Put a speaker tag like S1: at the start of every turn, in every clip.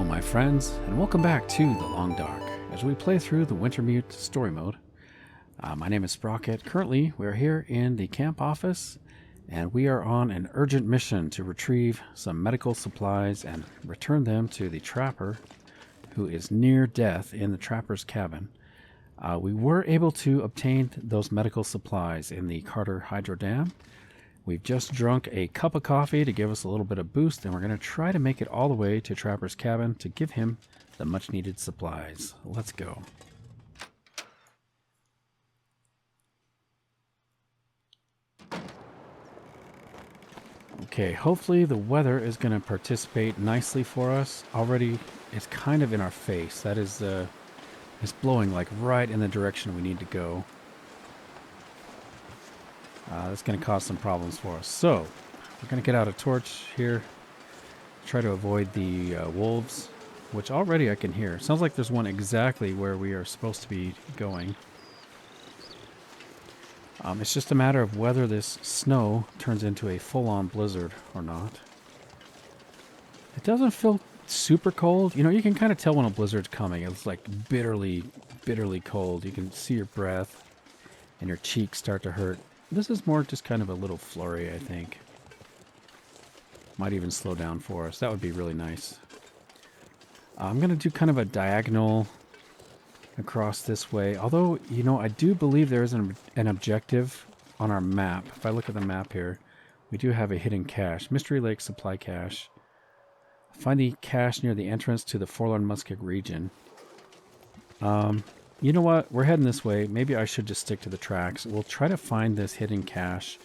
S1: my friends, and welcome back to The Long Dark as we play through the Wintermute story mode. My name is Sprocket. Currently, we're here in the camp office, and we are on an urgent mission to retrieve some medical supplies and return them to the trapper, who is near death in the trapper's cabin. We were able to obtain those medical supplies in the Carter Hydro Dam. We've just drunk a cup of coffee to give us a little bit of boost, and we're going to try to make it all the way to Trapper's cabin to give him the much-needed supplies. Let's go. Okay, hopefully the weather is going to participate nicely for us. Already, it's kind of in our face. That is, it's blowing like right in the direction we need to go. That's going to cause some problems for us. So, we're going to get out a torch here. Try to avoid the wolves, which already I can hear. Sounds like there's one exactly where we are supposed to be going. It's just a matter of whether this snow turns into a full-on blizzard or not. It doesn't feel super cold. You know, you can kind of tell when a blizzard's coming. It's like bitterly, bitterly cold. You can see your breath and your cheeks start to hurt. This is more just kind of a little flurry, I think. Might even slow down for us. That would be really nice. I'm going to do kind of a diagonal across this way. Although, you know, I do believe there is an objective on our map. If I look at the map here, we do have a hidden cache. Mystery Lake Supply Cache. Find the cache near the entrance to the Forlorn Muskeg region. You know what? We're heading this way. Maybe I should just stick to the tracks. We'll try to find this hidden cache.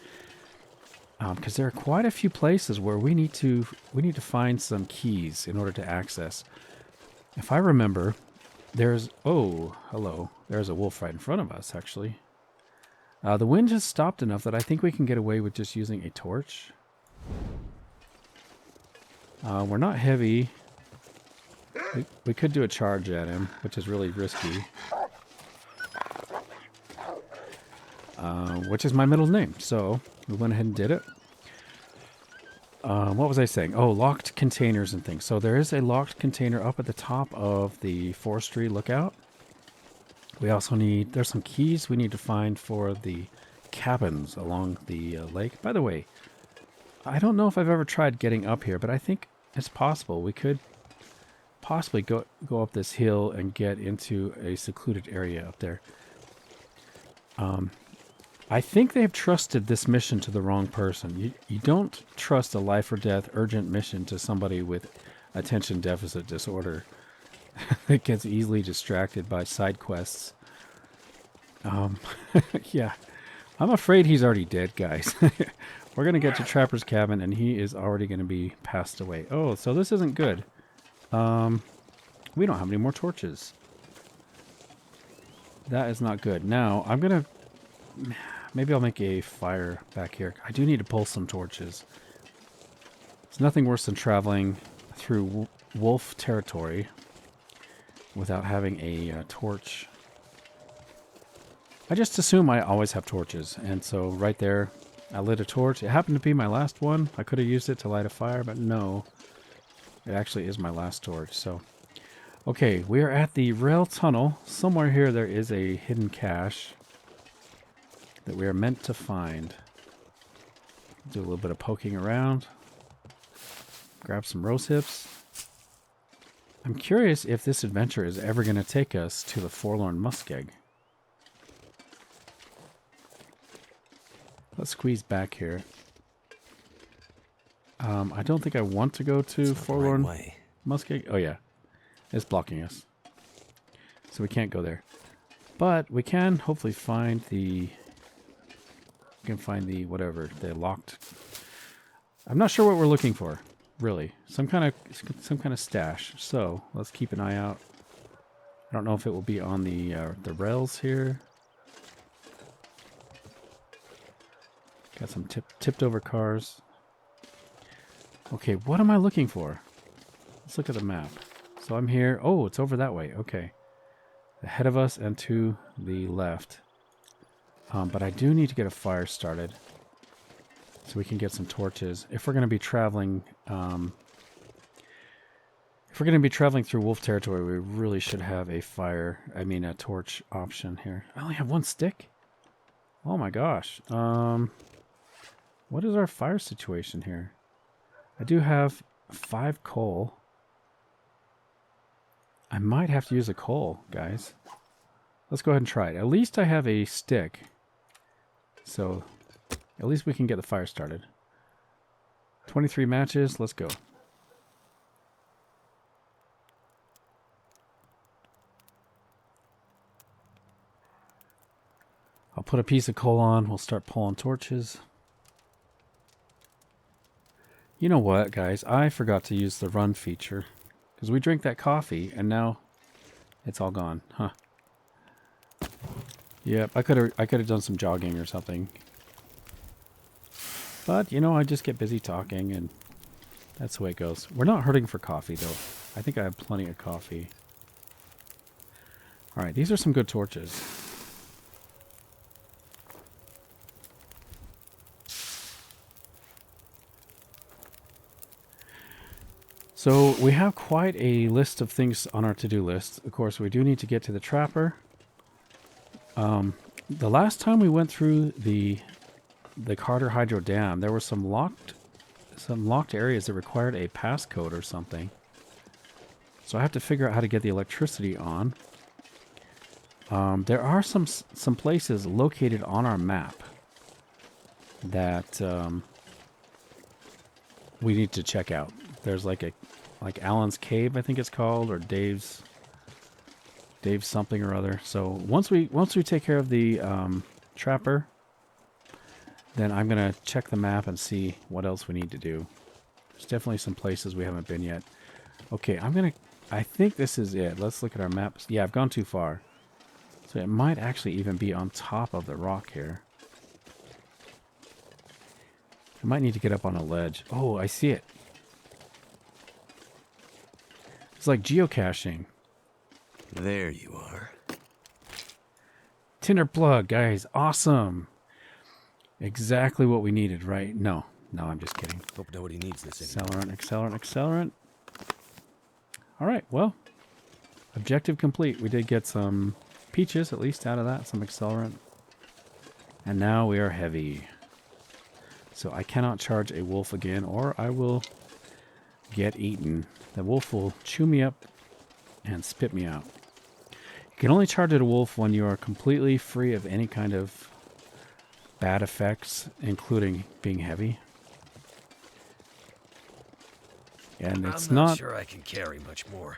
S1: Because there are quite a few places where we need to find some keys in order to access. If I remember, there's... Oh, hello. There's a wolf right in front of us, actually. The wind has stopped enough that I think we can get away with just using a torch. We're not heavy. We could do a charge at him, which is really risky. Which is my middle name, so we went ahead and did it. What was I saying? Oh, locked containers and things. So there is a locked container up at the top of the forestry lookout. We also need... There's some keys we need to find for the cabins along the lake. By the way, I don't know if I've ever tried getting up here, but I think it's possible. We could possibly go up this hill and get into a secluded area up there. I think they've trusted this mission to the wrong person. You don't trust a life or death urgent mission to somebody with attention deficit disorder that gets easily distracted by side quests. Yeah, I'm afraid he's already dead, guys. We're going to get to Trapper's cabin and he is already going to be passed away. Oh, so this isn't good. We don't have any more torches. That is not good. Now, I'm going to... Maybe I'll make a fire back here. I do need to pull some torches. It's nothing worse than traveling through wolf territory without having a torch. I just assume I always have torches. And so right there, I lit a torch. It happened to be my last one. I could have used it to light a fire, but no. It actually is my last torch. So, okay, we are at the rail tunnel. Somewhere here there is a hidden cache that we are meant to find. Do a little bit of poking around. Grab some rose hips. I'm curious if this adventure is ever going to take us to the Forlorn Muskeg. Let's squeeze back here. I don't think I want to go to Forlorn Muskeg. Oh yeah, it's blocking us. So we can't go there. But we can hopefully find the... We can find the whatever they locked. I'm not sure what we're looking for, really. Some kind of stash. So let's keep an eye out. I don't know if it will be on the rails here. Got some tipped over cars. Okay, what am I looking for? Let's look at the map. So I'm here. Oh, it's over that way. Okay, ahead of us and to the left. But I do need to get a fire started so we can get some torches. If we're going to be traveling If we're going to be traveling through wolf territory, we really should have a a torch option here. I only have one stick? Oh my gosh. What is our fire situation here? I do have 5 coal. I might have to use a coal, guys. Let's go ahead and try it. At least I have a stick. So, at least we can get the fire started. 23 matches, let's go. I'll put a piece of coal on. We'll start pulling torches. You know what, guys? I forgot to use the run feature. Because we drink that coffee, and now it's all gone. Huh. Yep, I could have done some jogging or something. But, you know, I just get busy talking, and that's the way it goes. We're not hurting for coffee, though. I think I have plenty of coffee. Alright, these are some good torches. So we have quite a list of things on our to-do list. Of course, we do need to get to the trapper. The last time we went through the Carter Hydro Dam, there were some locked areas that required a passcode or something. So I have to figure out how to get the electricity on. There are some places located on our map that we need to check out. There's like Alan's Cave, I think it's called, or Dave's something or other. So once we take care of the trapper, then I'm gonna check the map and see what else we need to do. There's definitely some places we haven't been yet. Okay, I think this is it. Let's look at our maps. Yeah, I've gone too far. So it might actually even be on top of the rock here. I might need to get up on a ledge. Oh, I see it. It's like geocaching.
S2: There you are.
S1: Tinder plug, guys. Awesome. Exactly what we needed, right? No, I'm just kidding.
S2: Hope nobody needs this anymore.
S1: Accelerant. All right, well, objective complete. We did get some peaches, at least, out of that. Some accelerant. And now we are heavy. So I cannot charge a wolf again, or I will get eaten. The wolf will chew me up and spit me out. You can only charge at a wolf when you are completely free of any kind of bad effects, including being heavy. And it's
S2: I'm not sure I can carry much more.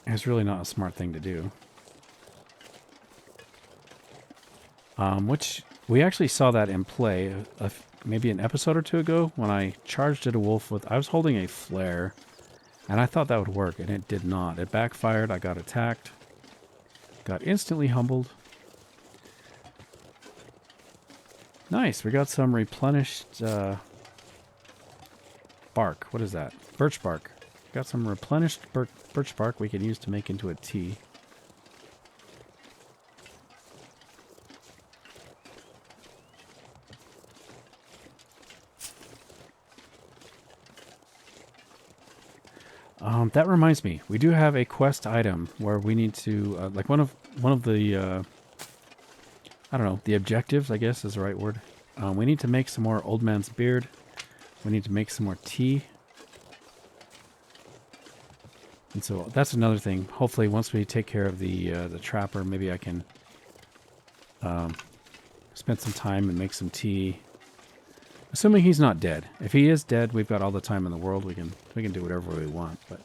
S1: It's really not a smart thing to do. Which we actually saw that in play maybe an episode or two ago when I charged at a wolf I was holding a flare, and I thought that would work, and it did not. It backfired. I got attacked. Got instantly humbled. Nice. We got some replenished bark. What is that? Birch bark. Got some replenished birch bark we can use to make into a tea. That reminds me, we do have a quest item where we need to, like one of the, I don't know, the objectives, I guess is the right word. We need to make some more Old Man's Beard. We need to make some more tea. And so that's another thing. Hopefully once we take care of the trapper, maybe I can spend some time and make some tea. Assuming he's not dead. If he is dead, we've got all the time in the world. We can do whatever we want. But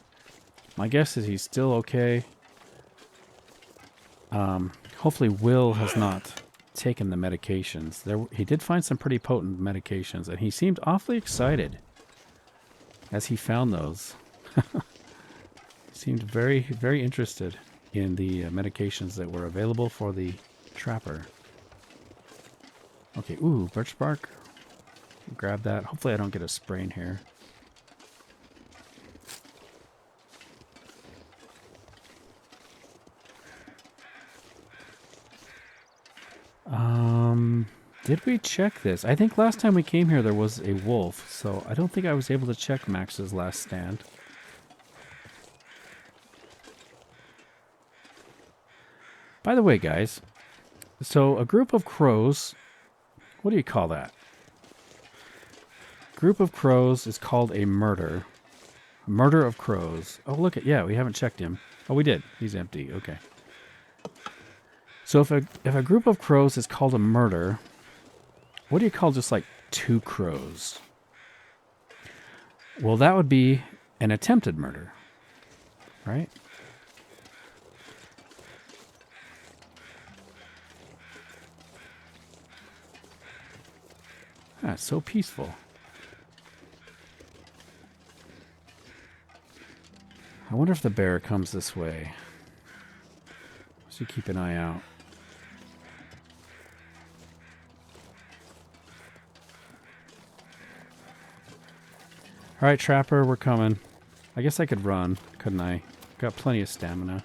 S1: my guess is he's still okay. Hopefully Will has not taken the medications. He did find some pretty potent medications, and he seemed awfully excited as he found those. He seemed very, very interested in the medications that were available for the trapper. Okay, ooh, birch bark. Grab that. Hopefully I don't get a sprain here. Did we check this? I think last time we came here there was a wolf, so I don't think I was able to check Max's last stand. By the way, guys, so a group of crows, what do you call that? Group of crows is called a murder. Murder of crows. Oh, look at, yeah, we haven't checked him. Oh, we did. He's empty. Okay. So if a group of crows is called a murder, what do you call just like 2 crows? Well, that would be an attempted murder, right? Ah, it's so peaceful. I wonder if the bear comes this way. So keep an eye out. All right, Trapper, we're coming. I guess I could run, couldn't I? Got plenty of stamina.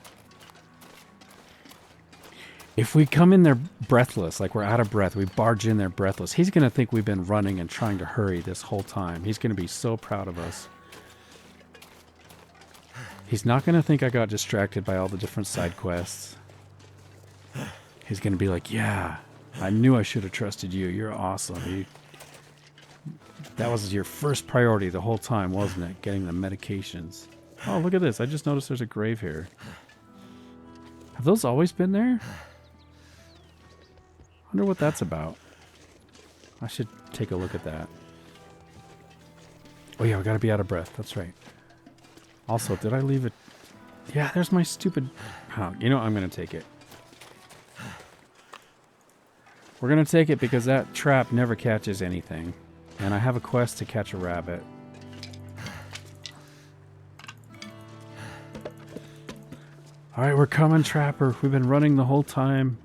S1: If we come in there breathless, like we're out of breath, we barge in there breathless, he's going to think we've been running and trying to hurry this whole time. He's going to be so proud of us. He's not going to think I got distracted by all the different side quests. He's going to be like, yeah, I knew I should have trusted you. You're awesome. That was your first priority the whole time, wasn't it? Getting the medications. Oh, look at this. I just noticed there's a grave here. Have those always been there? I wonder what that's about. I should take a look at that. Oh yeah, we gotta be out of breath. That's right. Also, did I leave it? Yeah, there's my stupid... Oh, you know, I'm gonna take it. We're gonna take it because that trap never catches anything. And I have a quest to catch a rabbit. Alright, we're coming, Trapper. We've been running the whole time.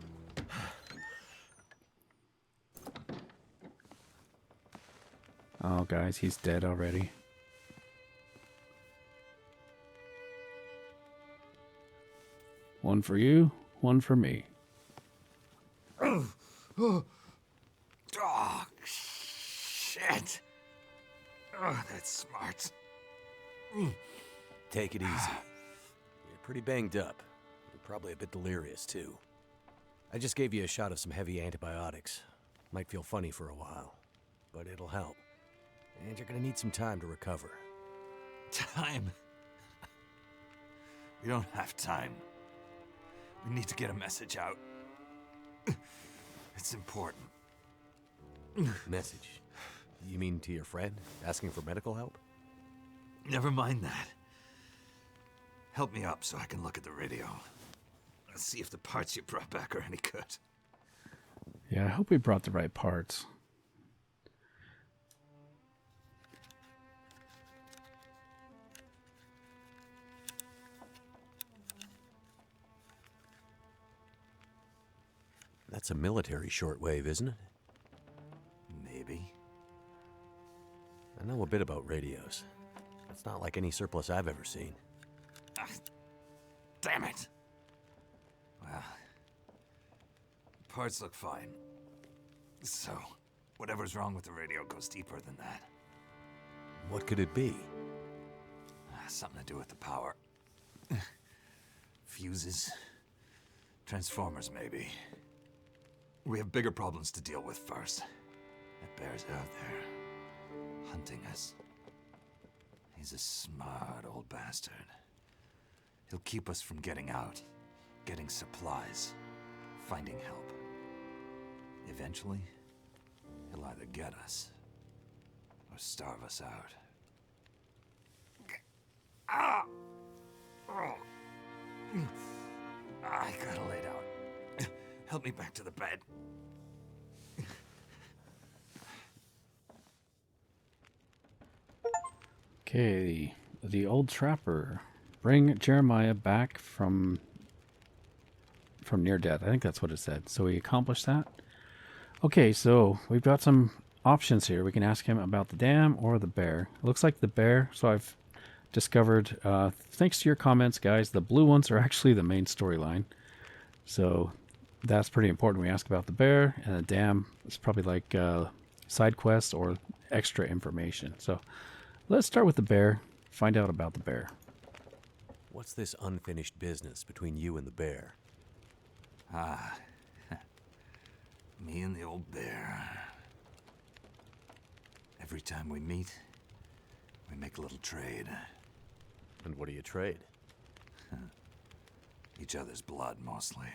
S1: Oh, guys, he's dead already. One for you, one for me.
S2: Oh, shit. Oh, that's smart. Take it easy. You're pretty banged up. You're probably a bit delirious, too. I just gave you a shot of some heavy antibiotics. Might feel funny for a while, but it'll help. And you're gonna need some time to recover.
S3: Time? We don't have time. We need to get a message out. It's important.
S2: Message? You mean to your friend, asking for medical help?
S3: Never mind that. Help me up so I can look at the radio. Let's see if the parts you brought back are any good.
S1: Yeah, I hope we brought the right parts.
S2: That's a military shortwave, isn't it?
S3: Maybe.
S2: I know a bit about radios. It's not like any surplus I've ever seen.
S3: Ah, damn it! Well, parts look fine. So, whatever's wrong with the radio goes deeper than that.
S2: What could it be?
S3: Something to do with the power. Fuses. Transformers, maybe. We have bigger problems to deal with first. That bear's out there, hunting us. He's a smart old bastard. He'll keep us from getting out, getting supplies, finding help. Eventually, he'll either get us or starve us out. Ah! Oh. I gotta lay down. Help me back to the bed.
S1: Okay, the old trapper. Bring Jeremiah back from near death. I think that's what it said. So we accomplished that. Okay, so we've got some options here. We can ask him about the dam or the bear. It looks like the bear. So I've discovered, thanks to your comments, guys, the blue ones are actually the main storyline. So that's pretty important. We ask about the bear, and the dam is probably like side quests or extra information. So let's start with the bear, find out about the bear.
S2: What's this unfinished business between you and the bear?
S3: Ah, me and the old bear. Every time we meet, we make a little trade.
S2: And what do you trade?
S3: Each other's blood, mostly.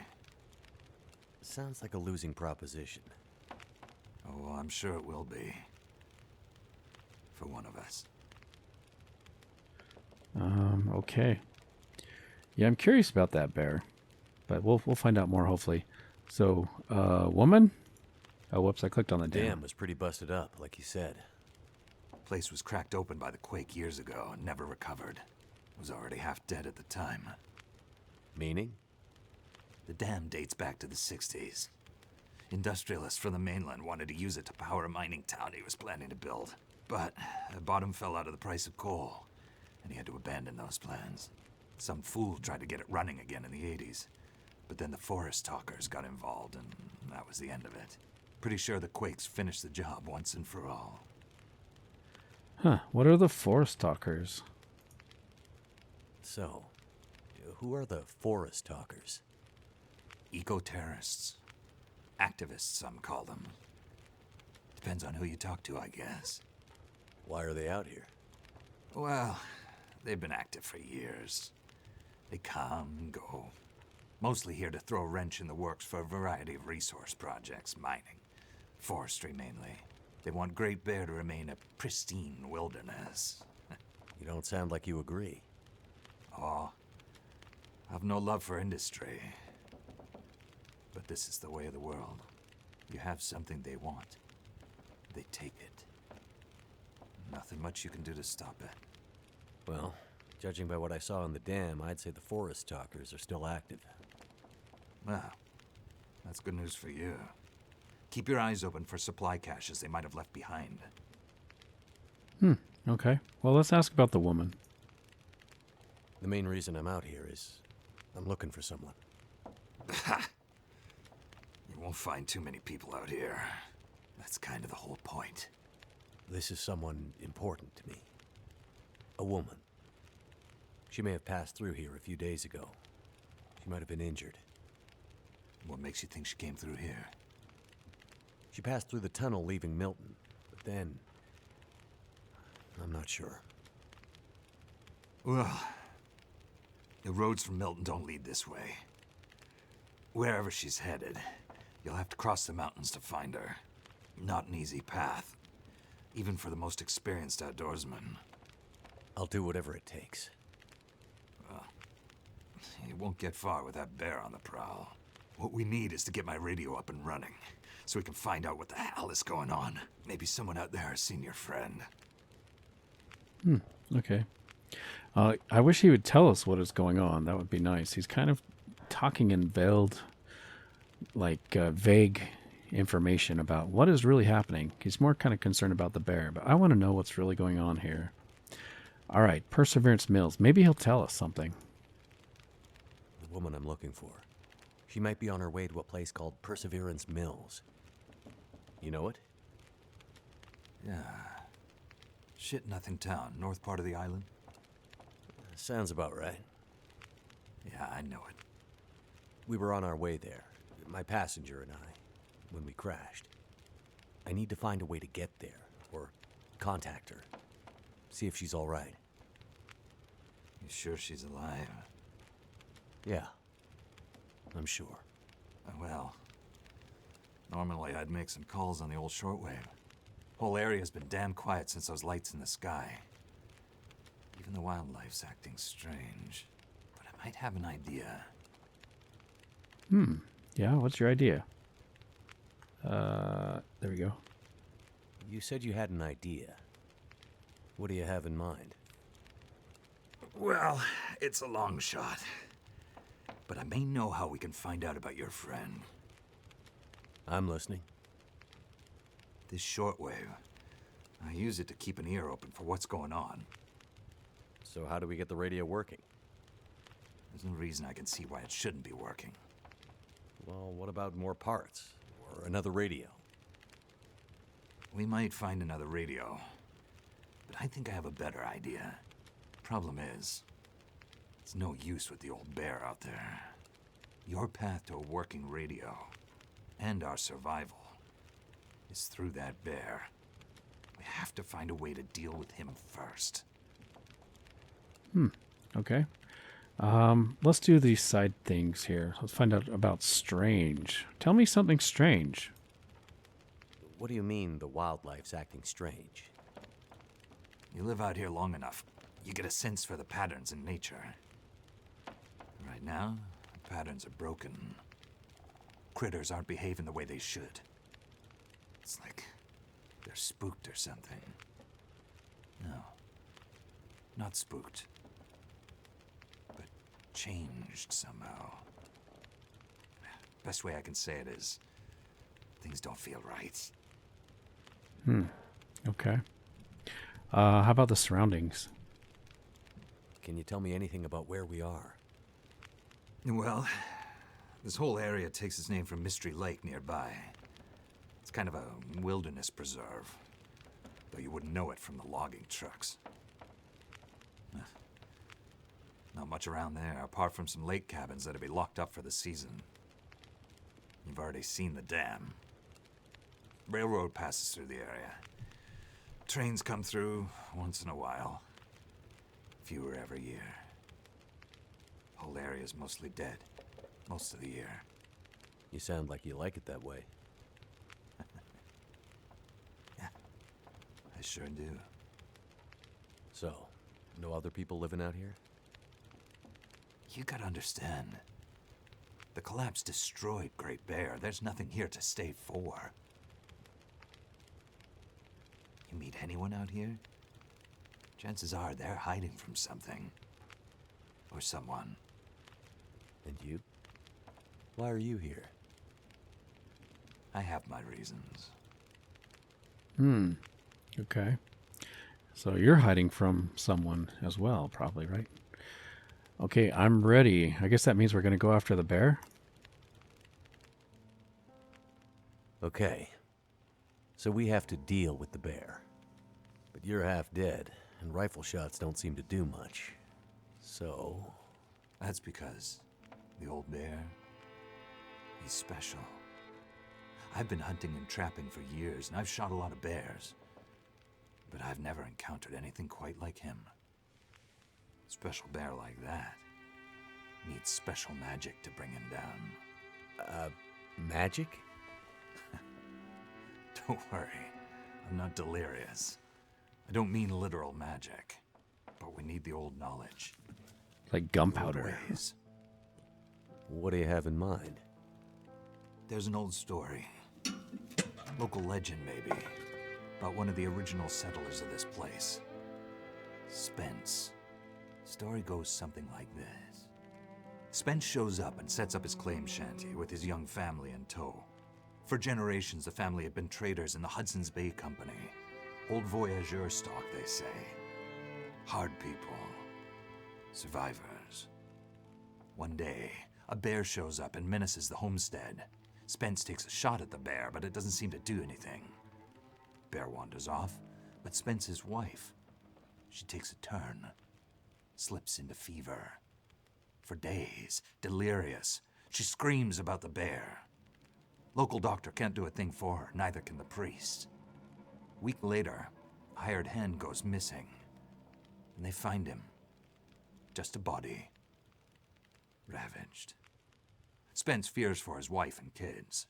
S2: Sounds like a losing proposition.
S3: Oh, I'm sure it will be. For one of us.
S1: Okay. Yeah, I'm curious about that bear, but we'll find out more hopefully. So, woman? Oh, whoops! I clicked on the
S2: Dam
S1: dam.
S2: was pretty busted up, like you said.
S3: Place was cracked open by the quake years ago and never recovered. Was already half dead at the time.
S2: Meaning?
S3: The dam dates back to the 60s. Industrialists from the mainland wanted to use it to power a mining town he was planning to build. But the bottom fell out of the price of coal, and he had to abandon those plans. Some fool tried to get it running again in the 80s. But then the forest talkers got involved, and that was the end of it. Pretty sure the quakes finished the job once and for all.
S1: Huh? What are the forest talkers?
S2: So, who are the forest talkers?
S3: Eco-terrorists. Activists, some call them. Depends on who you talk to, I guess.
S2: Why are they out here?
S3: Well, they've been active for years. They come and go. Mostly here to throw a wrench in the works for a variety of resource projects, mining, forestry mainly. They want Great Bear to remain a pristine wilderness.
S2: You don't sound like you agree.
S3: Oh, I've no love for industry. But this is the way of the world. You have something they want. They take it. Nothing much you can do to stop it.
S2: Well, judging by what I saw in the dam, I'd say the forest talkers are still active.
S3: Well, that's good news for you. Keep your eyes open for supply caches they might have left behind.
S1: Okay. Well, let's ask about the woman.
S2: The main reason I'm out here is I'm looking for someone.
S3: You won't find too many people out here. That's kind of the whole point.
S2: This is someone important to me. A woman. She may have passed through here a few days ago. She might have been injured.
S3: What makes you think she came through here?
S2: She passed through the tunnel leaving Milton, but then... I'm not sure.
S3: Well, the roads from Milton don't lead this way. Wherever she's headed, you'll have to cross the mountains to find her. Not an easy path, even for the most experienced outdoorsman.
S2: I'll do whatever it takes.
S3: You won't get far with that bear on the prowl. What we need is to get my radio up and running, so we can find out what the hell is going on. Maybe someone out there has seen your friend.
S1: Okay. I wish he would tell us what is going on. That would be nice. He's kind of talking in veiled, vague information about what is really happening. He's more kind of concerned about the bear, but I want to know what's really going on here. All right, Perseverance Mills. Maybe he'll tell us something.
S2: The woman I'm looking for. She might be on her way to a place called Perseverance Mills. You know it?
S3: Yeah. Shit-nothing town, north part of the island.
S2: Sounds about right.
S3: Yeah, I know it.
S2: We were on our way there, my passenger and I, when we crashed. I need to find a way to get there, or contact her. See if she's all right.
S3: You sure she's alive?
S2: Yeah, I'm sure.
S3: Well, normally I'd make some calls on the old shortwave. Whole area's been damn quiet since those lights in the sky. Even the wildlife's acting strange. But I might have an idea.
S1: Yeah, what's your idea? There we go.
S2: You said you had an idea. What do you have in mind?
S3: Well, it's a long shot. But I may know how we can find out about your friend.
S2: I'm listening.
S3: This shortwave, I use it to keep an ear open for what's going on.
S2: So how do we get the radio working?
S3: There's no reason I can see why it shouldn't be working.
S2: Well, what about more parts? Or another radio?
S3: We might find another radio. But I think I have a better idea. Problem is, it's no use with the old bear out there. Your path to a working radio, and our survival, is through that bear. We have to find a way to deal with him first.
S1: Okay. Let's do these side things here. Let's find out about strange. Tell me something strange.
S2: What do you mean the wildlife's acting strange?
S3: You live out here long enough, you get a sense for the patterns in nature. Right now, the patterns are broken. Critters aren't behaving the way they should. It's like they're spooked or something. No, not spooked, but changed somehow. Best way I can say it is, things don't feel right.
S1: Okay. How about the surroundings?
S2: Can you tell me anything about where we are?
S3: Well, this whole area takes its name from Mystery Lake nearby. It's kind of a wilderness preserve, though you wouldn't know it from the logging trucks. Not much around there, apart from some lake cabins that'll be locked up for the season. You've already seen the dam. Railroad passes through the area. Trains come through once in a while. Fewer every year. Whole area's mostly dead, most of the year.
S2: You sound like you like it that way.
S3: Yeah, I sure do.
S2: So, no other people living out here?
S3: You gotta understand. The collapse destroyed Great Bear. There's nothing here to stay for. You meet anyone out here? Chances are they're hiding from something. Or someone.
S2: And you? Why are you here?
S3: I have my reasons.
S1: Okay. So you're hiding from someone as well, probably, right? Okay, I'm ready. I guess that means we're going to go after the bear?
S2: Okay. So we have to deal with the bear. But you're half dead, and rifle shots don't seem to do much. So...
S3: That's because the old bear, he's special. I've been hunting and trapping for years, and I've shot a lot of bears. But I've never encountered anything quite like him. Special bear like that needs special magic to bring him down.
S2: Magic?
S3: Don't worry, I'm not delirious. I don't mean literal magic, but we need the old knowledge.
S1: Like
S3: Old
S1: gunpowder.
S3: ways.
S2: What do you have in mind?
S3: There's an old story, local legend maybe, about one of the original settlers of this place. Spence. Story goes something like this. Spence shows up and sets up his claim shanty with his young family in tow. For generations, the family had been traders in the Hudson's Bay Company. Old voyageur stock, they say. Hard people. Survivors. One day, a bear shows up and menaces the homestead. Spence takes a shot at the bear, but it doesn't seem to do anything. Bear wanders off, but Spence's wife, she takes a turn. Slips into fever. For days, delirious, she screams about the bear. Local doctor can't do a thing for her, neither can the priest. A week later, a hired hand goes missing, and they find him. Just a body. Ravaged. Spence fears for his wife and kids.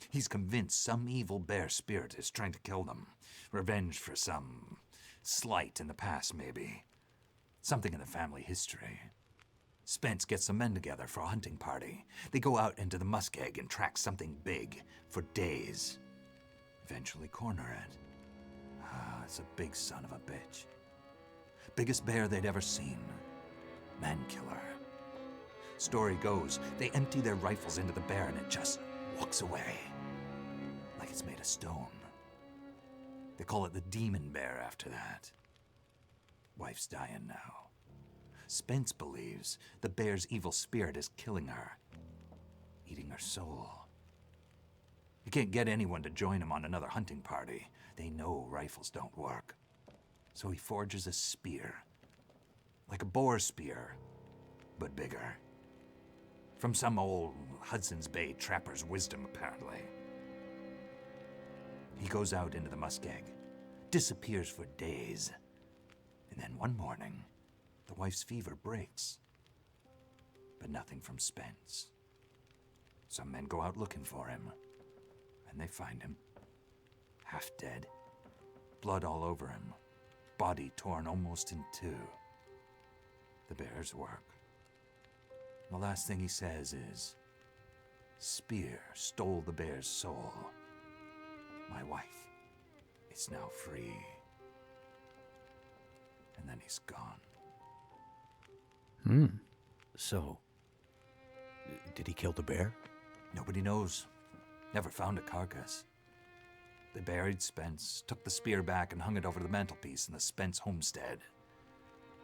S3: He's convinced some evil bear spirit is trying to kill them. Revenge for some slight in the past, maybe. Something in the family history. Spence gets some men together for a hunting party. They go out into the Muskeg and track something big for days. Eventually corner it. It's a big son of a bitch. Biggest bear they'd ever seen. Man killer. Story goes, they empty their rifles into the bear and it just walks away. Like it's made of stone. They call it the demon bear after that. Wife's dying now. Spence believes the bear's evil spirit is killing her, eating her soul. He can't get anyone to join him on another hunting party. They know rifles don't work. So he forges a spear. Like a boar spear, but bigger. From some old Hudson's Bay trapper's wisdom, apparently. He goes out into the muskeg, disappears for days, and then one morning, the wife's fever breaks. But nothing from Spence. Some men go out looking for him, and they find him, half dead, blood all over him, body torn almost in two. The bear's work. The last thing he says is, "Spear stole the bear's soul. My wife is now free." And then he's gone.
S2: So, did he kill the bear?
S3: Nobody knows. Never found a carcass. They buried Spence, took the spear back and hung it over the mantelpiece in the Spence Homestead.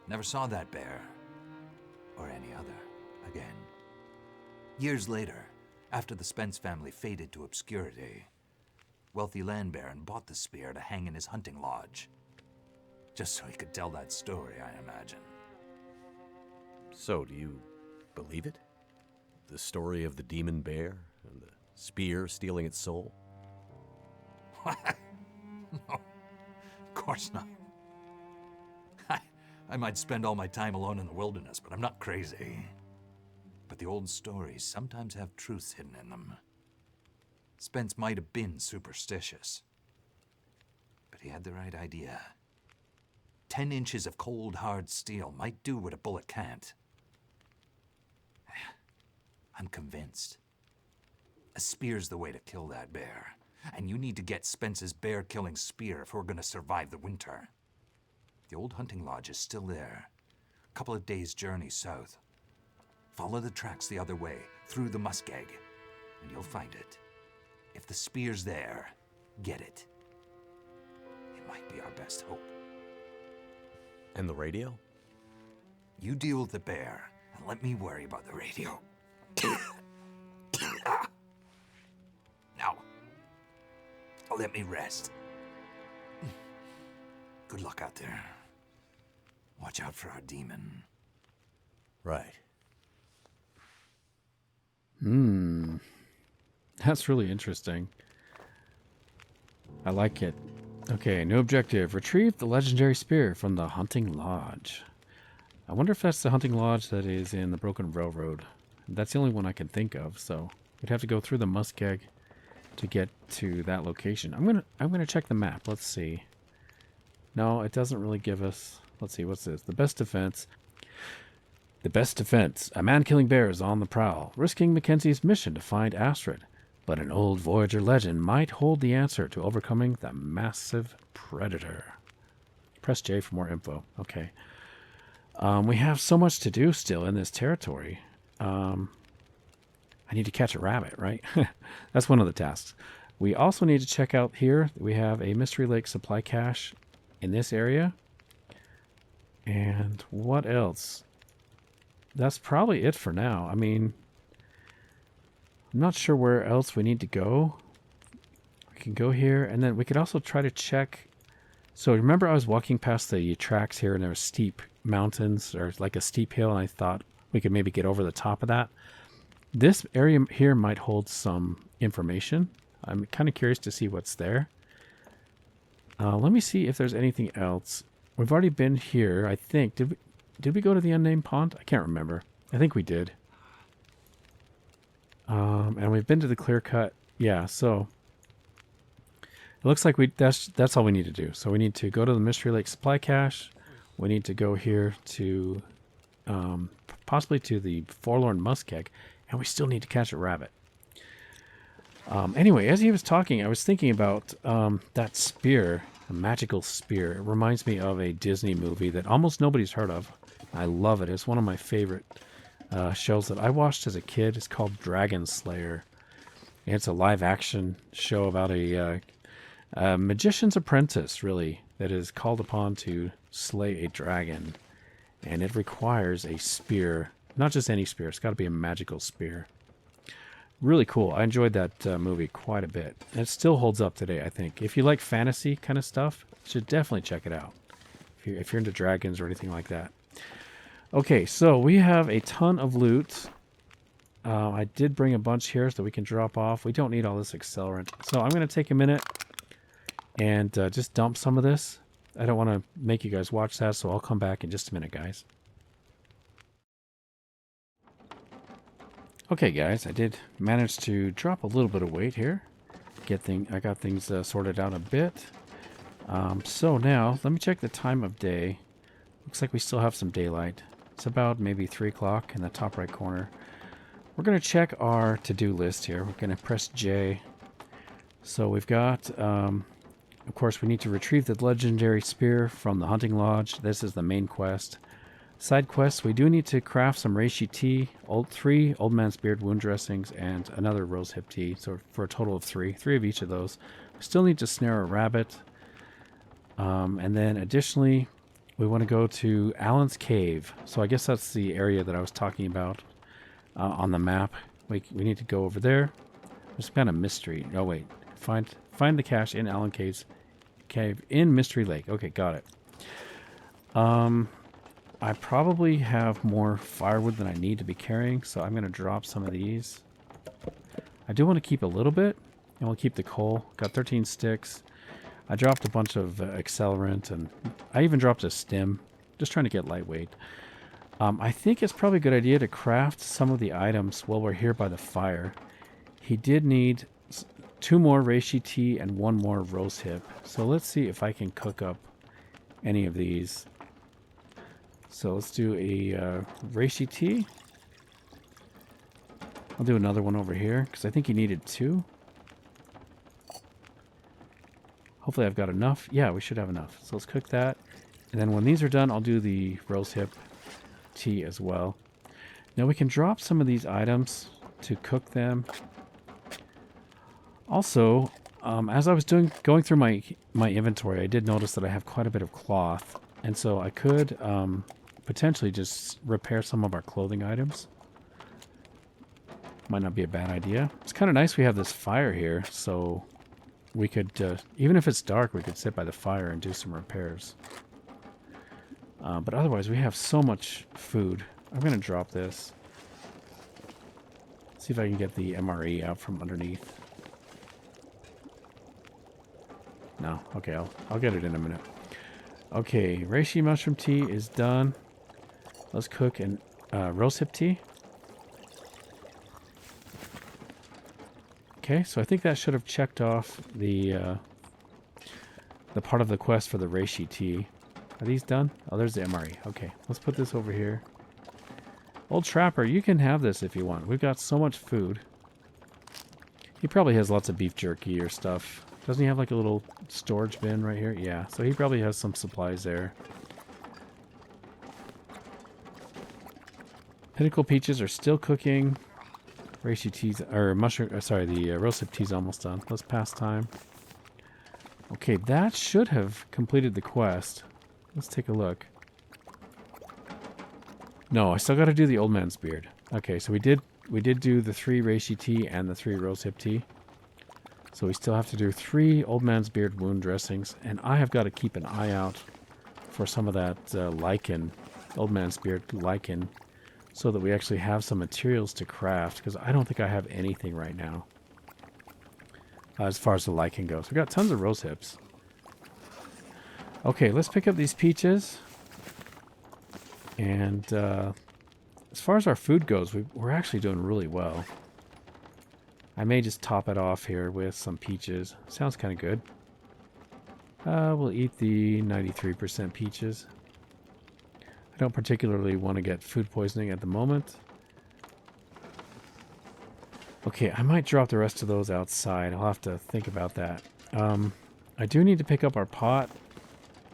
S3: Never saw that bear, or any other, again. Years later, after the Spence family faded to obscurity, wealthy land baron bought the spear to hang in his hunting lodge. Just so he could tell that story, I imagine.
S2: So, do you believe it? The story of the demon bear and the spear stealing its soul?
S3: What? No, of course not. I might spend all my time alone in the wilderness, but I'm not crazy. But the old stories sometimes have truths hidden in them. Spence might have been superstitious, but he had the right idea. 10 inches of cold, hard steel might do what a bullet can't. I'm convinced. A spear's the way to kill that bear. And you need to get Spence's bear-killing spear if we're going to survive the winter. The old hunting lodge is still there. A couple of days' journey south. Follow the tracks the other way, through the muskeg, and you'll find it. If the spear's there, get it. It might be our best hope.
S2: And the radio?
S3: You deal with the bear, and let me worry about the radio. Now, let me rest. Good luck out there. Watch out for our demon.
S2: Right.
S1: That's really interesting. I like it. Okay, new objective. Retrieve the legendary spear from the hunting lodge. I wonder if that's the hunting lodge that is in the Broken Railroad. That's the only one I can think of, so we'd have to go through the muskeg to get to that location. I'm gonna check the map. Let's see. No, it doesn't really give us. Let's see, what's this? The best defense. The best defense. A man-killing bear is on the prowl, risking Mackenzie's mission to find Astrid. But an old Voyager legend might hold the answer to overcoming the massive predator. Press J for more info. Okay. We have so much to do still in this territory. I need to catch a rabbit, right? That's one of the tasks. We also need to check out here. We have a Mystery Lake supply cache in this area. And what else? That's probably it for now. I mean, I'm not sure where else we need to go. We can go here, and then we could also try to check. So remember I was walking past the tracks here, and there were steep mountains, or like a steep hill, and I thought we could maybe get over the top of that. This area here might hold some information. I'm kind of curious to see what's there. Let me see if there's anything else. We've already been here, I think. Did we go to the unnamed pond? I can't remember. I think we did. And we've been to the clear cut. Yeah, so it looks like that's all we need to do. So we need to go to the Mystery Lake supply cache. We need to go here to possibly to the Forlorn Muskeg, and we still need to catch a rabbit. Anyway, as he was talking, I was thinking about that spear, a magical spear. It reminds me of a Disney movie that almost nobody's heard of. I love it. It's one of my favorite shows that I watched as a kid. It's called Dragon Slayer. And it's a live-action show about a magician's apprentice, really, that is called upon to slay a dragon. And it requires a spear. Not just any spear. It's got to be a magical spear. Really cool. I enjoyed that movie quite a bit. And it still holds up today, I think. If you like fantasy kind of stuff, you should definitely check it out. If you're into dragons or anything like that. Okay, so we have a ton of loot. I did bring a bunch here so we can drop off. We don't need all this accelerant. So I'm going to take a minute and just dump some of this. I don't want to make you guys watch that, so I'll come back in just a minute, guys. Okay, guys, I did manage to drop a little bit of weight here. I got things sorted out a bit. So now, let me check the time of day. Looks like we still have some daylight. It's about maybe 3 o'clock in the top right corner. We're going to check our to-do list here. We're going to press J. So we've got, of course, we need to retrieve the legendary spear from the hunting lodge. This is the main quest. Side quests, we do need to craft some reishi tea, 3 Old Man's Beard wound dressings, and another rosehip tea. So for a total of 3 of each of those. We still need to snare a rabbit. And then additionally, we want to go to Alan's Cave. So I guess that's the area that I was talking about on the map. We need to go over there. There's some kind of mystery. Oh wait, find the cache in Alan Cave's cave in Mystery Lake. Okay, got it. I probably have more firewood than I need to be carrying, so I'm going to drop some of these. I do want to keep a little bit, and we'll keep the coal. Got 13 sticks. I dropped a bunch of accelerant, and I even dropped a stem, just trying to get lightweight. I think it's probably a good idea to craft some of the items while we're here by the fire. He did need 2 more reishi tea and 1 more rosehip. So let's see if I can cook up any of these. So let's do a reishi tea. I'll do another one over here because I think he needed 2. Hopefully I've got enough. Yeah, we should have enough. So let's cook that. And then when these are done, I'll do the rosehip tea as well. Now we can drop some of these items to cook them. Also, as I was going through my inventory, I did notice that I have quite a bit of cloth. And so I could potentially just repair some of our clothing items. Might not be a bad idea. It's kind of nice we have this fire here, so we could, even if it's dark, we could sit by the fire and do some repairs. But otherwise, we have so much food. I'm going to drop this. See if I can get the MRE out from underneath. No, okay, I'll get it in a minute. Okay, reishi mushroom tea is done. Let's cook an rosehip tea. Okay, so I think that should have checked off the part of the quest for the reishi tea. Are these done? Oh, there's the MRE. Okay, let's put this over here. Old Trapper, you can have this if you want. We've got so much food. He probably has lots of beef jerky or stuff. Doesn't he have like a little storage bin right here? Yeah, so he probably has some supplies there. Pinnacle peaches are still cooking. Reishi tea's, or mushroom, sorry, the rosehip tea's almost done. Let's pass time. Okay, that should have completed the quest. Let's take a look. No, I still got to do the old man's beard. Okay, so we did do the 3 reishi tea and the 3 rosehip tea. So we still have to do 3 old man's beard wound dressings, and I have got to keep an eye out for some of that lichen, old man's beard lichen, so that we actually have some materials to craft, because I don't think I have anything right now as far as the lichen goes. We've got tons of rose hips. Okay, let's pick up these peaches. And as far as our food goes, we're actually doing really well. I may just top it off here with some peaches. Sounds kind of good. We'll eat the 93% peaches. I don't particularly want to get food poisoning at the moment. Okay, I might drop the rest of those outside. I'll have to think about that. I do need to pick up our pot.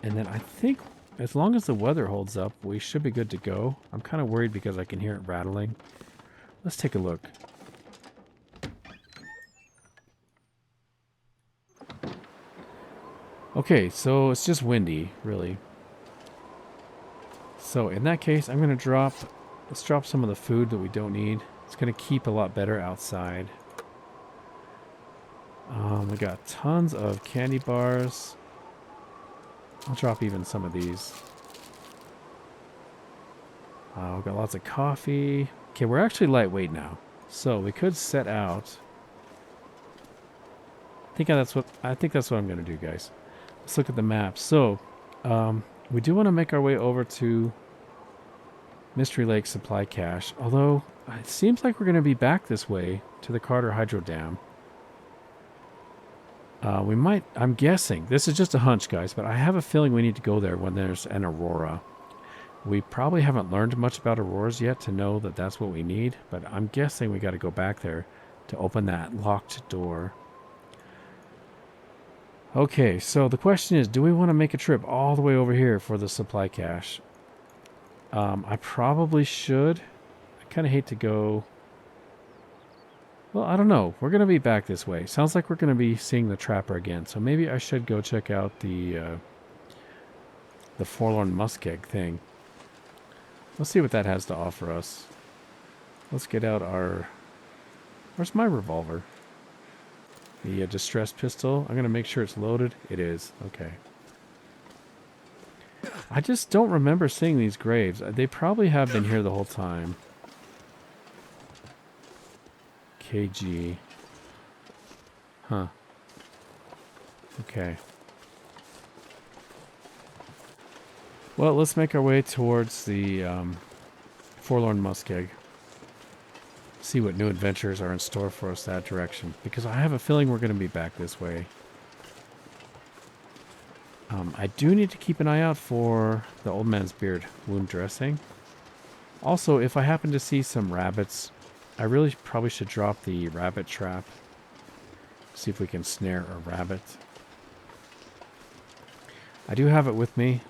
S1: And then I think as long as the weather holds up, we should be good to go. I'm kind of worried because I can hear it rattling. Let's take a look. Okay, so it's just windy, really. So in that case, I'm going to let's drop some of the food that we don't need. It's going to keep a lot better outside. We got tons of candy bars. I'll drop even some of these. We've got lots of coffee. Okay, we're actually lightweight now. So we could set out. I think that's what I'm going to do, guys. Let's look at the map. So we do want to make our way over to Mystery Lake Supply Cache, although it seems like we're going to be back this way to the Carter Hydro Dam. We might, I'm guessing, this is just a hunch, guys, but I have a feeling we need to go there when there's an aurora. We probably haven't learned much about auroras yet to know that that's what we need, but I'm guessing we got to go back there to open that locked door. Okay, so the question is, do we want to make a trip all the way over here for the supply cache? I probably should. I kind of hate to go... Well, I don't know. We're going to be back this way. Sounds like we're going to be seeing the trapper again, so maybe I should go check out the Forlorn Muskeg thing. Let's see what that has to offer us. Let's get out our... Where's my revolver? The distressed pistol. I'm going to make sure it's loaded. It is. Okay. I just don't remember seeing these graves. They probably have been here the whole time. KG. Huh. Okay. Well, let's make our way towards the Forlorn Muskeg. See what new adventures are in store for us that direction. Because I have a feeling we're going to be back this way. I do need to keep an eye out for the old man's beard wound dressing. Also, if I happen to see some rabbits, I really probably should drop the rabbit trap. See if we can snare a rabbit. I do have it with me.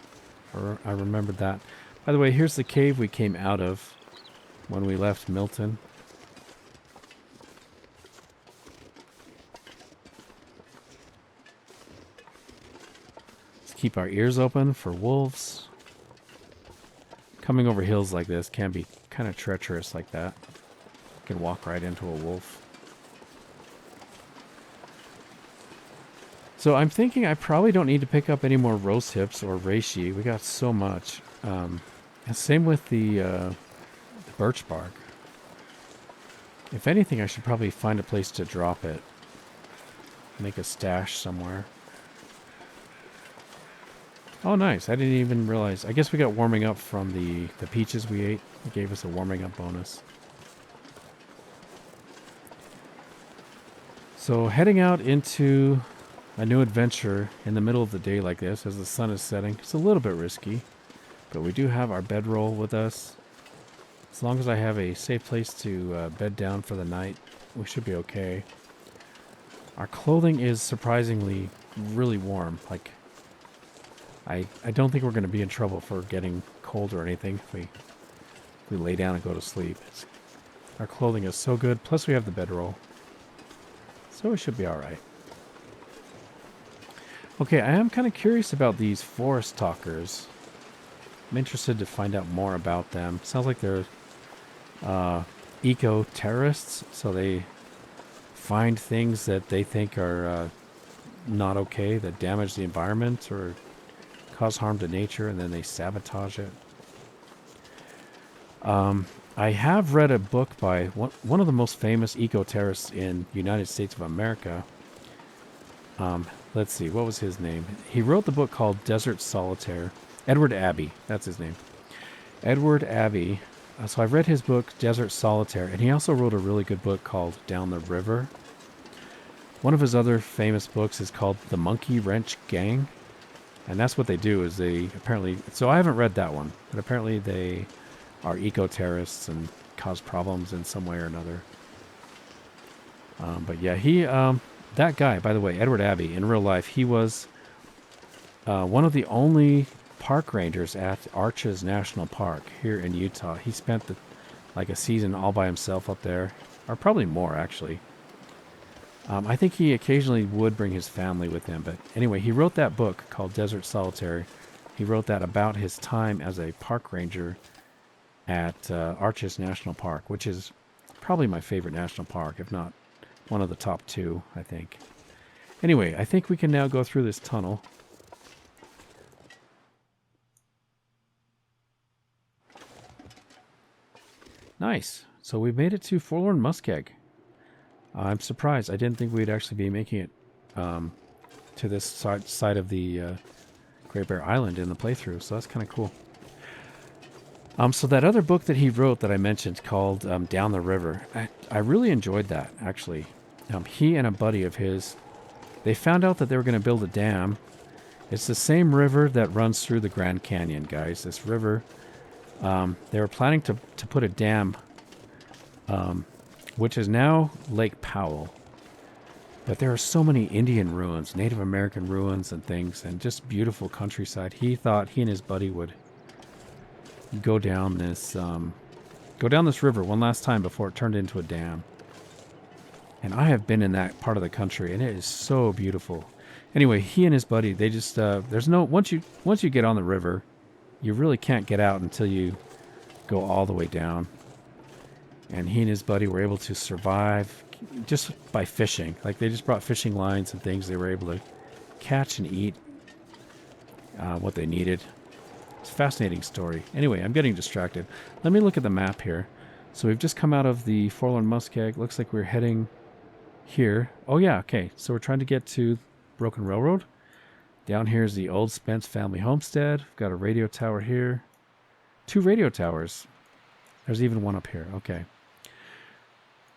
S1: Or I remembered that. By the way, here's the cave we came out of when we left Milton. Let's keep our ears open for wolves. Coming over hills like this can be kind of treacherous like that. You can walk right into a wolf. So I'm thinking I probably don't need to pick up any more rose hips or reishi. We got so much. And same with the birch bark. If anything, I should probably find a place to drop it. Make a stash somewhere. Oh, nice. I didn't even realize. I guess we got warming up from the peaches we ate. It gave us a warming up bonus. So heading out into a new adventure in the middle of the day like this as the sun is setting. It's a little bit risky, but we do have our bedroll with us. As long as I have a safe place to bed down for the night, we should be okay. Our clothing is surprisingly really warm. Like, I don't think we're going to be in trouble for getting cold or anything if we lay down and go to sleep. Our clothing is so good, plus we have the bedroll. So we should be alright. Okay, I am kind of curious about these forest talkers. I'm interested to find out more about them. Sounds like they're eco-terrorists, so they find things that they think are not okay, that damage the environment or cause harm to nature, and then they sabotage it. I have read a book by one of the most famous eco-terrorists in the United States of America. Let's see, what was his name? He wrote the book called Desert Solitaire. Edward Abbey, that's his name. Edward Abbey. So I've read his book, Desert Solitaire, and he also wrote a really good book called Down the River. One of his other famous books is called The Monkey Wrench Gang. And that's what they do, is they apparently... So I haven't read that one, but apparently they are eco-terrorists and cause problems in some way or another. But yeah, he... that guy, by the way, Edward Abbey, in real life, he was one of the only park rangers at Arches National Park here in Utah. He spent like a season all by himself up there, or probably more, actually. I think he occasionally would bring his family with him, but anyway, he wrote that book called Desert Solitaire. He wrote that about his time as a park ranger at Arches National Park, which is probably my favorite national park, if not one of the top two, I think. Anyway, I think we can now go through this tunnel. Nice. So we made it to Forlorn Muskeg. I'm surprised. I didn't think we'd actually be making it to this side of the Great Bear Island in the playthrough, so that's kind of cool. So that other book that he wrote that I mentioned called Down the River, I really enjoyed that, actually. He and a buddy of his, they found out that they were going to build a dam. It's the same river that runs through the Grand Canyon, guys. This river, they were planning to put a dam, which is now Lake Powell. But there are so many Indian ruins, Native American ruins and things, and just beautiful countryside. He thought he and his buddy would go down this river one last time before it turned into a dam. And I have been in that part of the country, and it is so beautiful. Anyway, he and his buddy, they just once you get on the river, you really can't get out until you go all the way down. And he and his buddy were able to survive just by fishing. Like, they just brought fishing lines and things. They were able to catch and eat what they needed. It's a fascinating story. Anyway, I'm getting distracted. Let me look at the map here. So we've just come out of the Forlorn Muskeg. Looks like we're heading here. Oh yeah, okay. So we're trying to get to Broken Railroad. Down here is the old Spence family homestead. We've got a radio tower here. 2 radio towers. There's even one up here. Okay.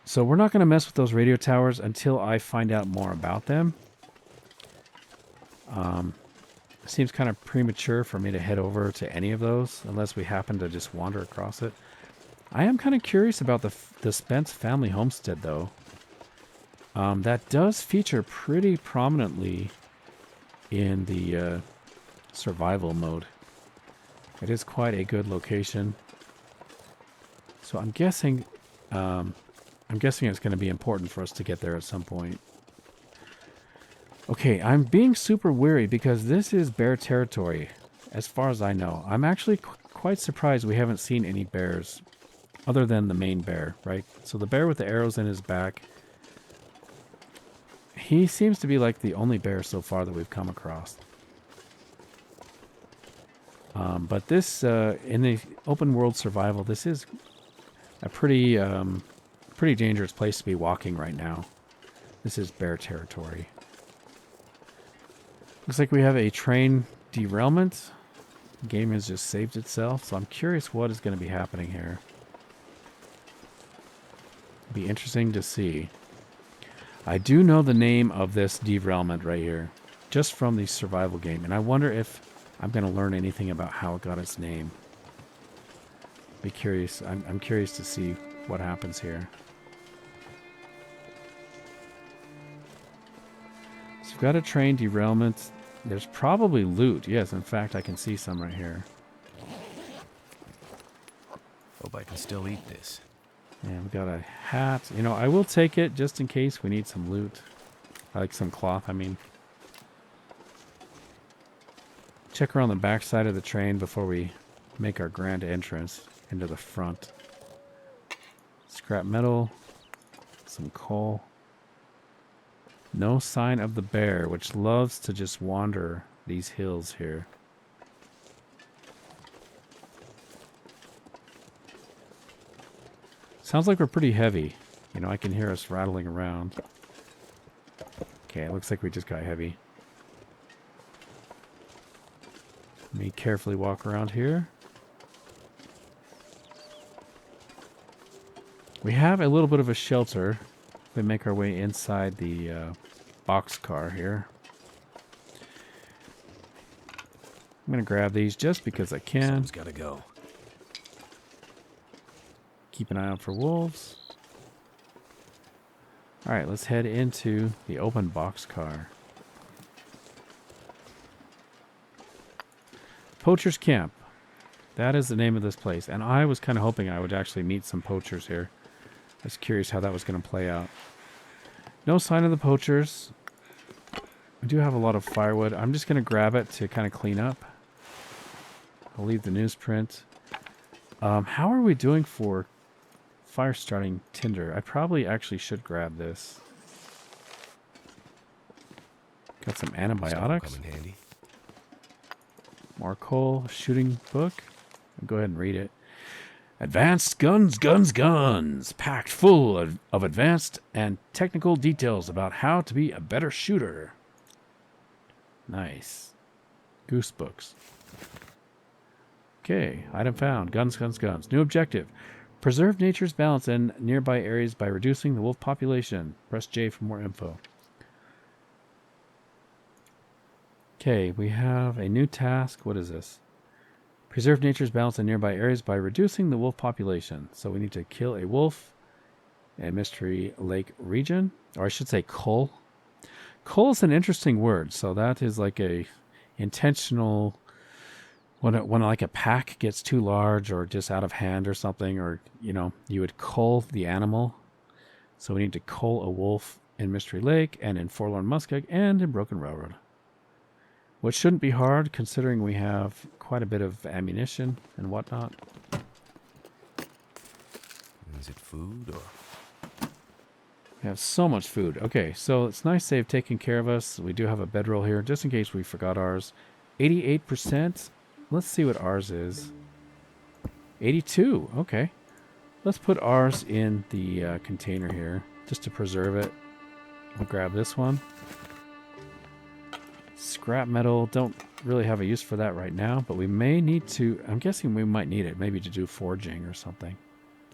S1: So we're not going to mess with those radio towers until I find out more about them. It seems kind of premature for me to head over to any of those unless we happen to just wander across it. I am kind of curious about the Spence family homestead, though. That does feature pretty prominently in the survival mode. It is quite a good location. So I'm guessing it's going to be important for us to get there at some point. Okay, I'm being super weary because this is bear territory, as far as I know. I'm actually quite surprised we haven't seen any bears other than the main bear, right? So the bear with the arrows in his back, he seems to be like the only bear so far that we've come across. But this, in the open world survival, this is a pretty dangerous place to be walking right now. This is bear territory. Looks like we have a train derailment. The game has just saved itself, so I'm curious what is going to be happening here. It'll be interesting to see. I do know the name of this derailment right here, just from the survival game, and I wonder if I'm going to learn anything about how it got its name. Be curious. I'm curious to see what happens here. So we've got a train derailment. There's probably loot. Yes, in fact, I can see some right here.
S2: Hope I can still eat this.
S1: And we've got a hat. You know, I will take it just in case we need some loot. Like some cloth, I mean. Check around the back side of the train before we make our grand entrance into the front. Scrap metal. Some coal. No sign of the bear, which loves to just wander these hills here. Sounds like we're pretty heavy. You know, I can hear us rattling around. Okay, it looks like we just got heavy. Let me carefully walk around here. We have a little bit of a shelter. We make our way inside the boxcar here. I'm going to grab these just because I can.
S2: Someone's got to go.
S1: Keep an eye out for wolves. All right, let's head into the open boxcar. Poacher's Camp. That is the name of this place. And I was kind of hoping I would actually meet some poachers here. I was curious how that was going to play out. No sign of the poachers. We do have a lot of firewood. I'm just going to grab it to kind of clean up. I'll leave the newsprint. How are we doing for fire starting tinder? I probably actually should grab this. Got some antibiotics.
S2: Come in handy.
S1: More coal, shooting book. I'll go ahead and read it. Advanced guns, guns, guns. Packed full of advanced and technical details about how to be a better shooter. Nice. Goose books. Okay, item found. Guns, guns, guns. New objective. Preserve nature's balance in nearby areas by reducing the wolf population. Press J for more info. Okay, we have a new task. What is this? Preserve nature's balance in nearby areas by reducing the wolf population. So we need to kill a wolf in Mystery Lake region. Or I should say cull. Cull is an interesting word. So that is like a intentional... When like a pack gets too large or just out of hand or something, or, you know, you would cull the animal. So we need to cull a wolf in Mystery Lake and in Forlorn Muskeg and in Broken Railroad. Which shouldn't be hard, considering we have quite a bit of ammunition and whatnot.
S2: Is it food or...
S1: We have so much food. Okay, so it's nice they've taken care of us. We do have a bedroll here, just in case we forgot ours. 88%. Let's see what ours is. 82. Okay. Let's put ours in the container here, just to preserve it. We'll grab this one. Scrap metal, don't really have a use for that right now, but we may need to, I'm guessing we might need it, maybe to do forging or something.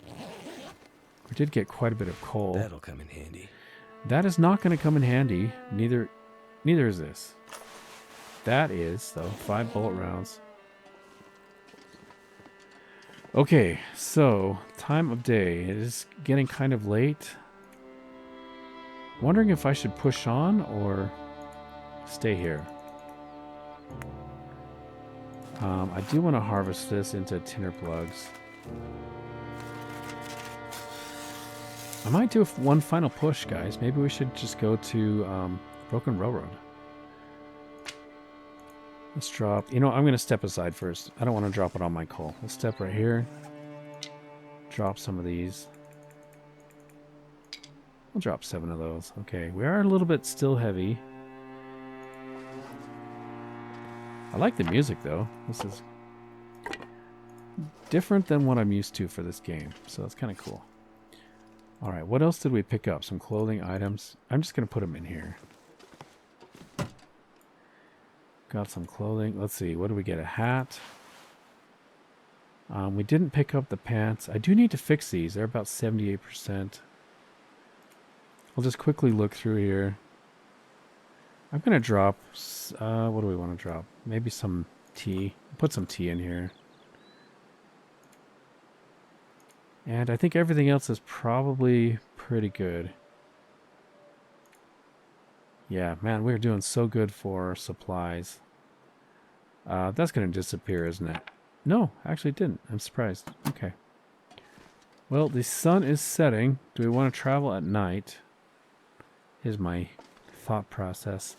S1: We did get quite a bit of coal.
S2: That'll come in handy.
S1: That is not going to come in handy. Neither is this. That is, though, 5 bullet rounds. Okay, so, time of day. It is getting kind of late. Wondering if I should push on or... stay here. I do want to harvest this into tinder plugs. I might do one final push, guys. Maybe we should just go to Broken Railroad. Let's drop... You know, I'm going to step aside first. I don't want to drop it on my coal. We'll step right here. Drop some of these. We'll drop 7 of those. Okay, we are a little bit still heavy. I like the music, though. This is different than what I'm used to for this game, so that's kind of cool. Alright, what else did we pick up? Some clothing items. I'm just going to put them in here. Got some clothing. Let's see, what did we get? A hat. We didn't pick up the pants. I do need to fix these. They're about 78%. I'll just quickly look through here. I'm going to drop... what do we want to drop? Maybe some tea. Put some tea in here. And I think everything else is probably pretty good. Yeah, man, we're doing so good for supplies. That's going to disappear, isn't it? No, actually it didn't. I'm surprised. Okay. Well, the sun is setting. Do we want to travel at night? Here's my thought process.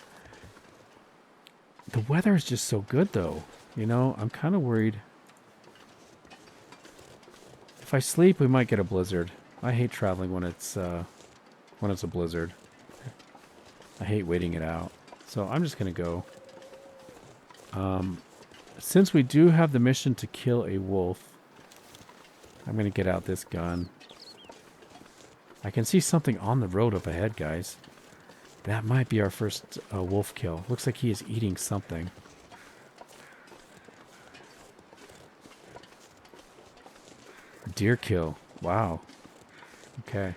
S1: The weather is just so good, though. You know, I'm kind of worried. If I sleep, we might get a blizzard. I hate traveling when it's a blizzard. I hate waiting it out. So I'm just going to go. Since we do have the mission to kill a wolf, I'm going to get out this gun. I can see something on the road up ahead, guys. That might be our first wolf kill. Looks like he is eating something. Deer kill. Wow. Okay.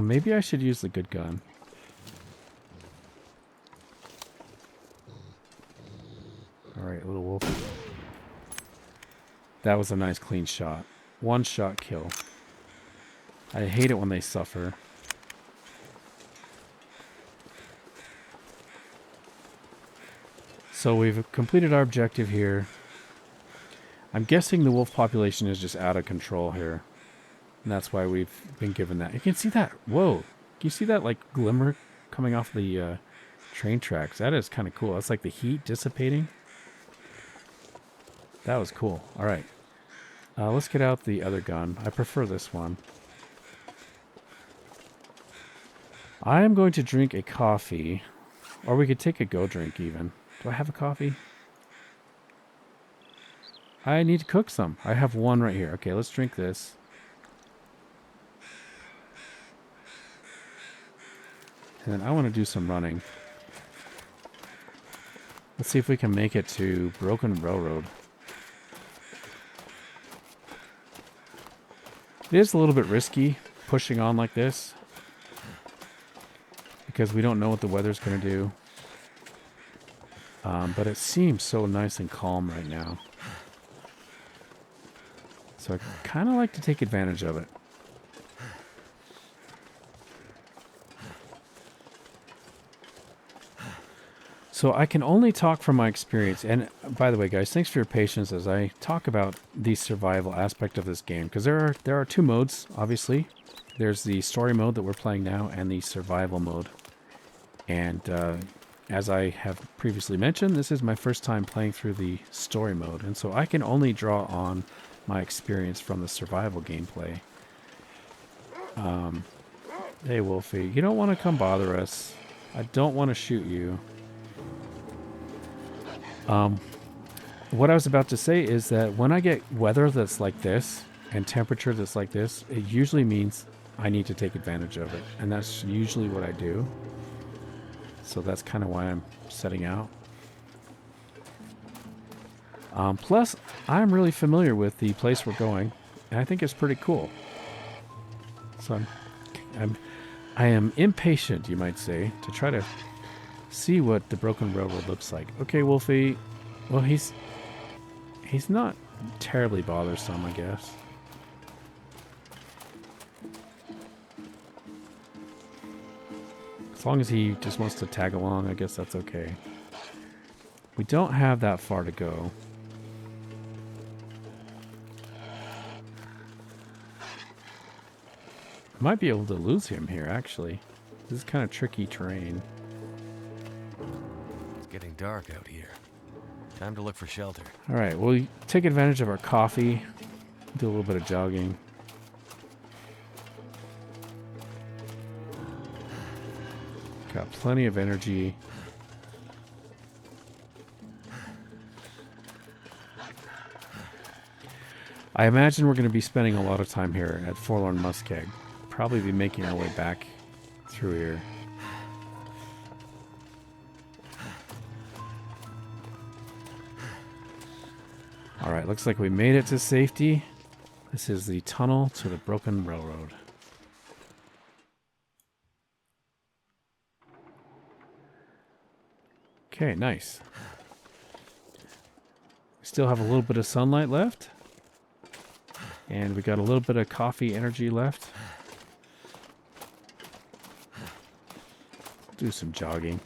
S1: Maybe I should use the good gun. Alright, little wolf. That was a nice clean shot. One shot kill. I hate it when they suffer. So we've completed our objective here. I'm guessing the wolf population is just out of control here. And that's why we've been given that. You can see that. Whoa. Can you see that like glimmer coming off the train tracks? That is kind of cool. That's like the heat dissipating. That was cool. All right. Let's get out the other gun. I prefer this one. I am going to drink a coffee. Or we could take a go drink even. Do I have a coffee? I need to cook some. I have one right here. Okay, let's drink this. And then I want to do some running. Let's see if we can make it to Broken Railroad. It is a little bit risky pushing on like this, because we don't know what the weather's going to do. But it seems so nice and calm right now. So I kind of like to take advantage of it. So I can only talk from my experience. And by the way, guys, thanks for your patience as I talk about the survival aspect of this game. Because there are two modes, obviously. There's the story mode that we're playing now and the survival mode. And as I have previously mentioned, this is my first time playing through the story mode. And so I can only draw on my experience from the survival gameplay. Hey, Wolfie, you don't want to come bother us. I don't want to shoot you. What I was about to say is that when I get weather that's like this and temperature that's like this, it usually means I need to take advantage of it. And that's usually what I do. So that's kind of why I'm setting out. Plus, I'm really familiar with the place we're going, and I think it's pretty cool. So I am impatient, you might say, to try to see what the Broken Railroad looks like. Okay, Wolfie. Well, he's not terribly bothersome, I guess. As long as he just wants to tag along, I guess that's okay. We don't have that far to go. Might be able to lose him here, actually. This is kind of tricky terrain.
S2: It's getting dark out here. Time to look for shelter.
S1: All right, we'll take advantage of our coffee, do a little bit of jogging. Got plenty of energy. I imagine we're going to be spending a lot of time here at Forlorn Muskeg. Probably be making our way back through here. Alright, looks like we made it to safety. This is the tunnel to the Broken Railroad. Okay, nice. We still have a little bit of sunlight left. And we got a little bit of coffee energy left. Do some jogging.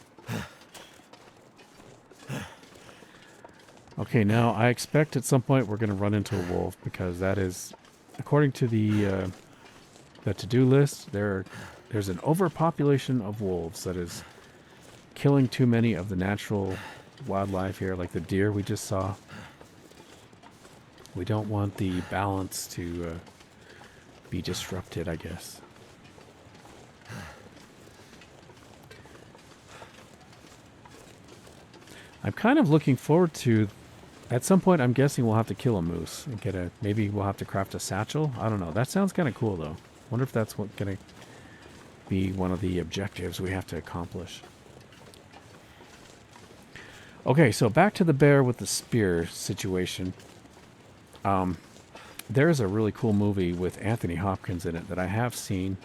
S1: Okay, now I expect at some point we're going to run into a wolf, because that is, according to the to-do list, there's an overpopulation of wolves that is killing too many of the natural wildlife here, like the deer we just saw. We don't want the balance to be disrupted, I guess. I'm kind of looking forward to, at some point I'm guessing we'll have to kill a moose and get maybe we'll have to craft a satchel. I don't know. That sounds kind of cool though. Wonder if that's going to be one of the objectives we have to accomplish. Okay, so back to the bear with the spear situation. There's a really cool movie with Anthony Hopkins in it that I have seen.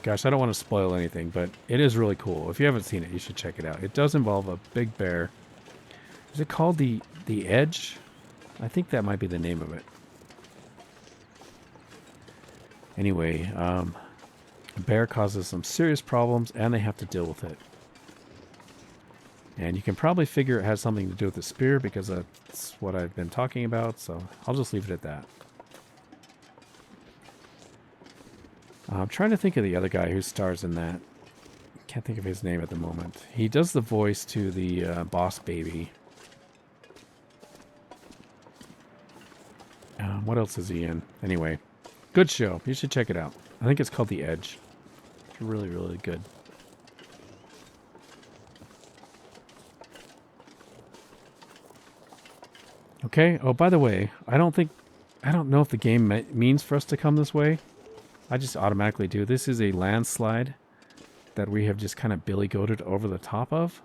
S1: Gosh, I don't want to spoil anything, but it is really cool. If you haven't seen it, you should check it out. It does involve a big bear. Is it called The Edge? I think that might be the name of it. Anyway, a bear causes some serious problems, and they have to deal with it. And you can probably figure it has something to do with the spear, because that's what I've been talking about, so I'll just leave it at that. I'm trying to think of the other guy who stars in that. Can't think of his name at the moment. He does the voice to the boss baby. What else is he in? Anyway, good show. You should check it out. I think it's called The Edge. It's really, really good. Okay. Oh, by the way, I don't know if the game means for us to come this way. I just automatically do. This is a landslide that we have just kind of billy-goated over the top of.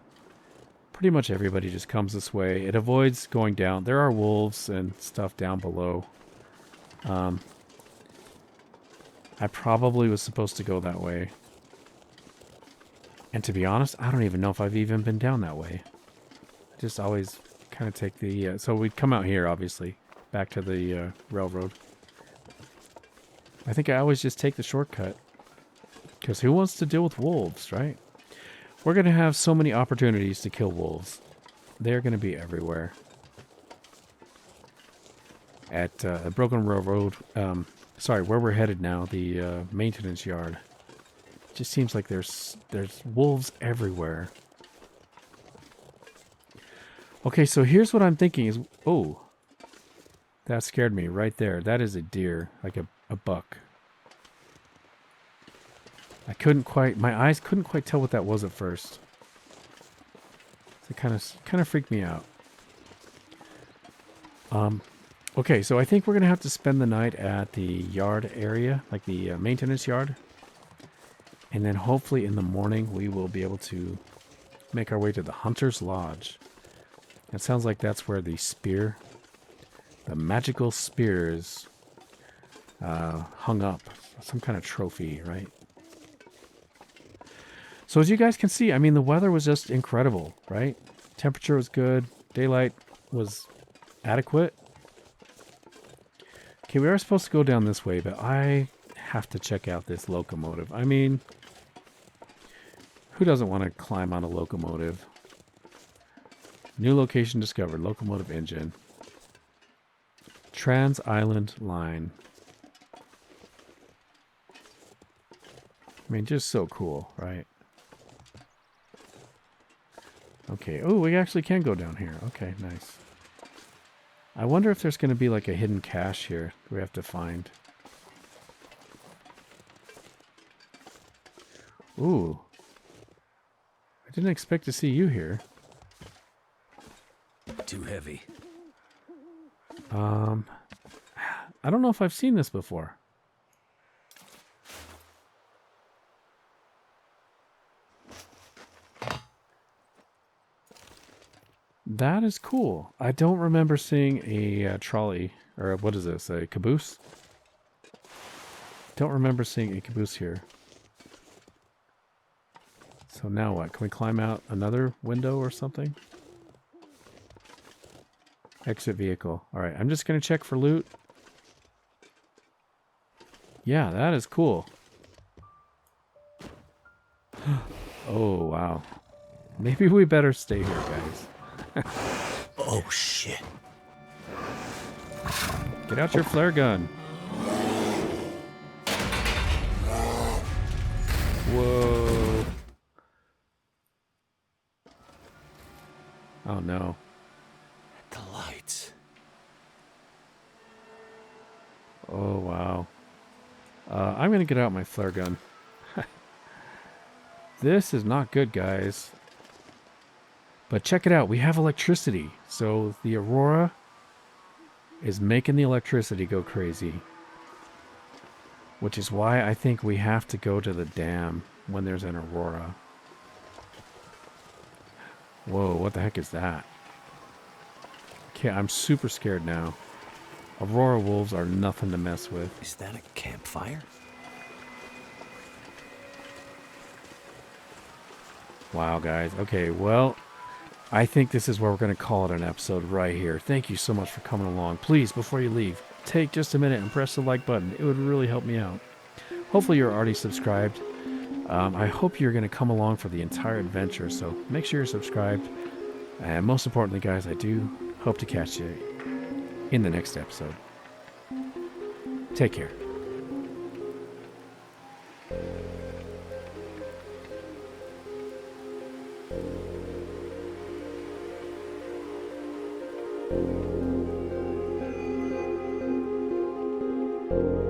S1: Pretty much everybody just comes this way. It avoids going down. There are wolves and stuff down below. I probably was supposed to go that way. And to be honest, I don't even know if I've even been down that way. I just always kind of take the... so we'd come out here, obviously, back to the railroad. I think I always just take the shortcut. Because who wants to deal with wolves, right? We're going to have so many opportunities to kill wolves. They're going to be everywhere. At Broken Railroad, sorry, where we're headed now, the maintenance yard. It just seems like there's wolves everywhere. Okay, so here's what I'm thinking is... Oh, that scared me right there. That is a deer, like a buck. I couldn't quite... My eyes couldn't quite tell what that was at first. It kind of freaked me out. Okay, so I think we're going to have to spend the night at the yard area, like the maintenance yard. And then hopefully in the morning we will be able to make our way to the Hunter's Lodge. It sounds like that's where the spear, the magical spear is hung up. Some kind of trophy, right? So as you guys can see, I mean, the weather was just incredible, right? Temperature was good. Daylight was adequate. Okay, we are supposed to go down this way, but I have to check out this locomotive. I mean, who doesn't want to climb on a locomotive? New location discovered. Locomotive engine. Trans-Island Line. I mean, just so cool, right? Okay. Oh, we actually can go down here. Okay, nice. I wonder if there's going to be like a hidden cache here we have to find. Ooh. I didn't expect to see you here.
S2: Too heavy.
S1: I don't know if I've seen this before. That is cool. I don't remember seeing a trolley, or what is this, a caboose? Don't remember seeing a caboose here. So now what? Can we climb out another window or something? Exit vehicle. Alright, I'm just going to check for loot. Yeah, that is cool. Oh, wow. Maybe we better stay here, guys.
S2: Oh, shit.
S1: Get out your flare gun. Whoa. Oh, no.
S2: The lights.
S1: Oh, wow. I'm going to get out my flare gun. This is not good, guys. But check it out. We have electricity. So the aurora is making the electricity go crazy. Which is why I think we have to go to the dam when there's an aurora. Whoa, what the heck is that? Okay, I'm super scared now. Aurora wolves are nothing to mess with.
S2: Is that a campfire?
S1: Wow, guys. Okay, well, I think this is where we're going to call it an episode right here. Thank you so much for coming along. Please, before you leave, take just a minute and press the like button. It would really help me out. Hopefully you're already subscribed. I hope you're going to come along for the entire adventure, so make sure you're subscribed. And most importantly, guys, I do hope to catch you in the next episode. Take care.
S4: you.